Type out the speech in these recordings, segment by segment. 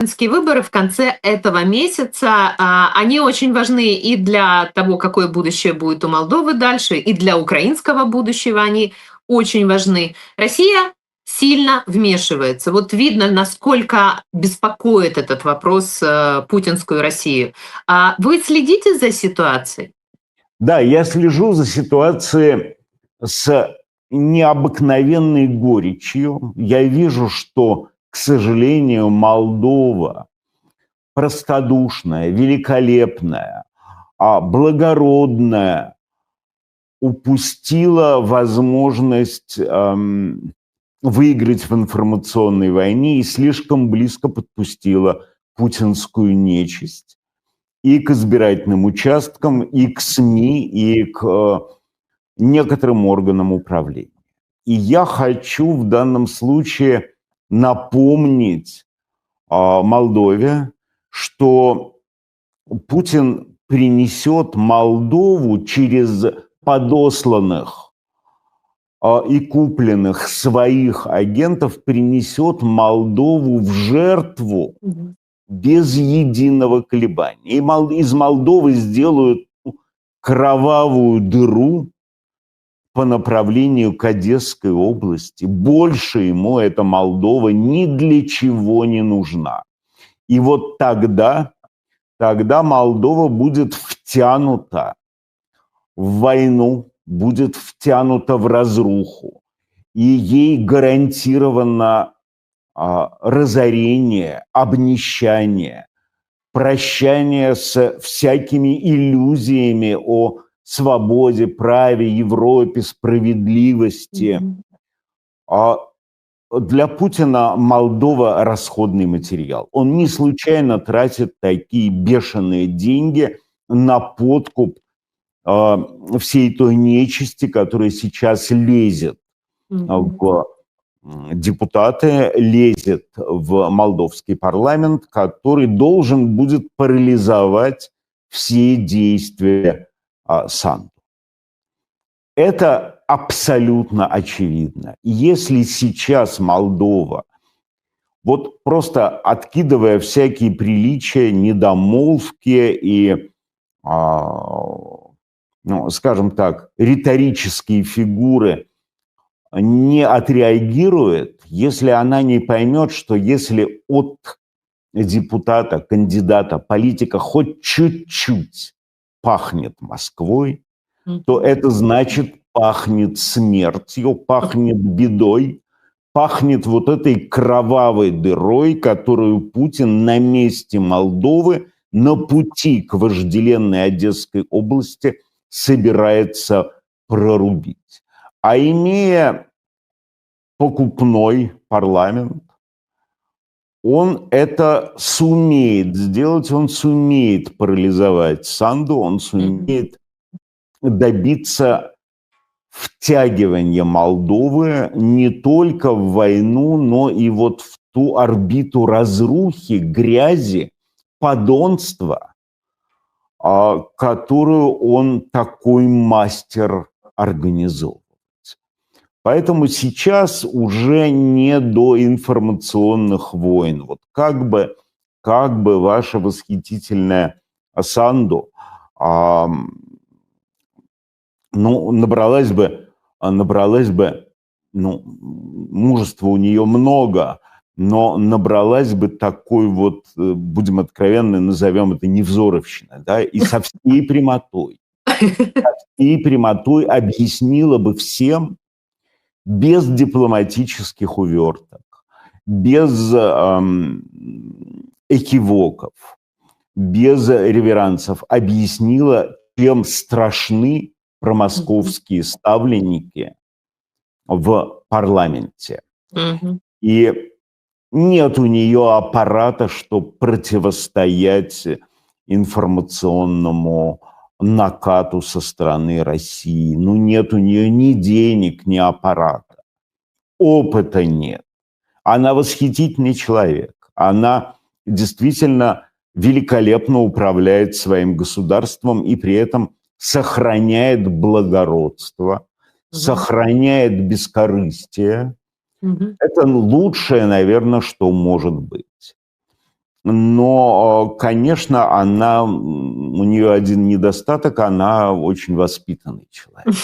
Президентские выборы в конце этого месяца, они очень важны и для того, какое будущее будет у Молдовы дальше, и для украинского будущего они очень важны. Россия сильно вмешивается. Вот видно, насколько беспокоит этот вопрос путинскую Россию. Вы следите за ситуацией? Да, я слежу за ситуацией с необыкновенной горечью. Я вижу, что, к сожалению, Молдова простодушная, великолепная, благородная, упустила возможность выиграть в информационной войне и слишком близко подпустила путинскую нечисть и к избирательным участкам, и к СМИ, и к некоторым органам управления. И я хочу в данном случае напомнить Молдове, что Путин принесет Молдову через подосланных и купленных своих агентов, принесет Молдову в жертву без единого колебания. И из Молдовы сделают кровавую дыру по направлению к Одесской области. Больше ему эта Молдова ни для чего не нужна. И вот тогда Молдова будет втянута в войну, будет втянута в разруху. И ей гарантировано разорение, обнищание, прощание с всякими иллюзиями о свободе, праве, Европе, справедливости. Для Путина Молдова – расходный материал. Он не случайно тратит такие бешеные деньги на подкуп всей той нечисти, которая сейчас лезет в депутаты, лезет в молдовский парламент, который должен будет парализовать все действия Санду. Это абсолютно очевидно. Если сейчас Молдова, вот просто откидывая всякие приличия, недомолвки и, скажем так, риторические фигуры, не отреагирует, если она не поймет, что если от депутата, кандидата, политика хоть чуть-чуть пахнет Москвой, то это значит пахнет смертью, пахнет бедой, пахнет вот этой кровавой дырой, которую Путин на месте Молдовы на пути к вожделенной Одесской области собирается прорубить. А имея покупной парламент, он это сумеет сделать, он сумеет парализовать Санду, он сумеет добиться втягивания Молдовы не только в войну, но и вот в ту орбиту разрухи, грязи, подонства, которую он такой мастер организовывать. Поэтому сейчас уже не до информационных войн. Вот как бы ваша восхитительная Санду набралась бы, мужества у нее много, но набралась бы такой вот, будем откровенны, назовем это невзоровщиной, да, и со всей прямотой объяснила бы всем, без дипломатических уверток, без экивоков, без реверансов, объяснила, чем страшны промосковские ставленники в парламенте. И нет у нее аппарата, чтобы противостоять информационному накату со стороны России. Нет у нее ни денег, ни аппарата. Опыта нет. Она восхитительный человек. Она действительно великолепно управляет своим государством и при этом сохраняет благородство, сохраняет бескорыстие. Это лучшее, наверное, что может быть. Но, конечно, у нее один недостаток, она очень воспитанный человек.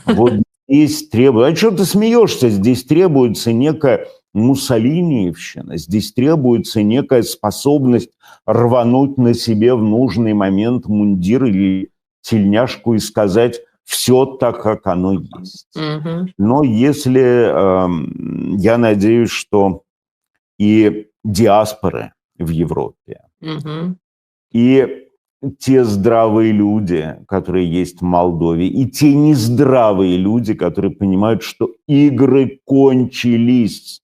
Вот здесь требуется... А что ты смеешься? Здесь требуется некая муссолиниевщина, здесь требуется некая способность рвануть на себе в нужный момент мундир или тельняшку и сказать все так, как оно есть. Но если... я надеюсь, что и диаспоры в Европе, и те здравые люди, которые есть в Молдове, и те нездравые люди, которые понимают, что игры кончились.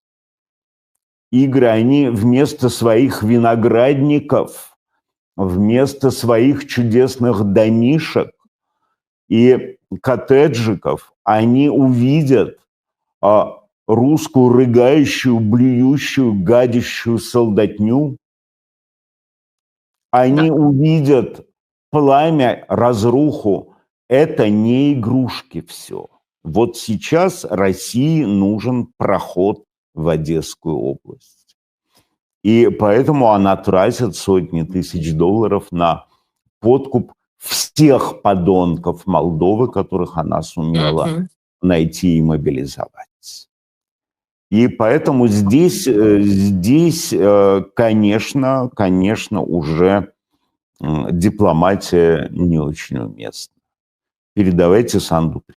Игры, они вместо своих виноградников, вместо своих чудесных домишек и коттеджиков, они увидят русскую рыгающую, блюющую, гадящую солдатню. Они увидят пламя, разруху. Это не игрушки все. Вот сейчас России нужен проход в Одесскую область. И поэтому она тратит сотни тысяч долларов на подкуп всех подонков Молдовы, которых она сумела найти и мобилизовать. И поэтому здесь, конечно, уже дипломатия не очень уместна. Передавайте Санду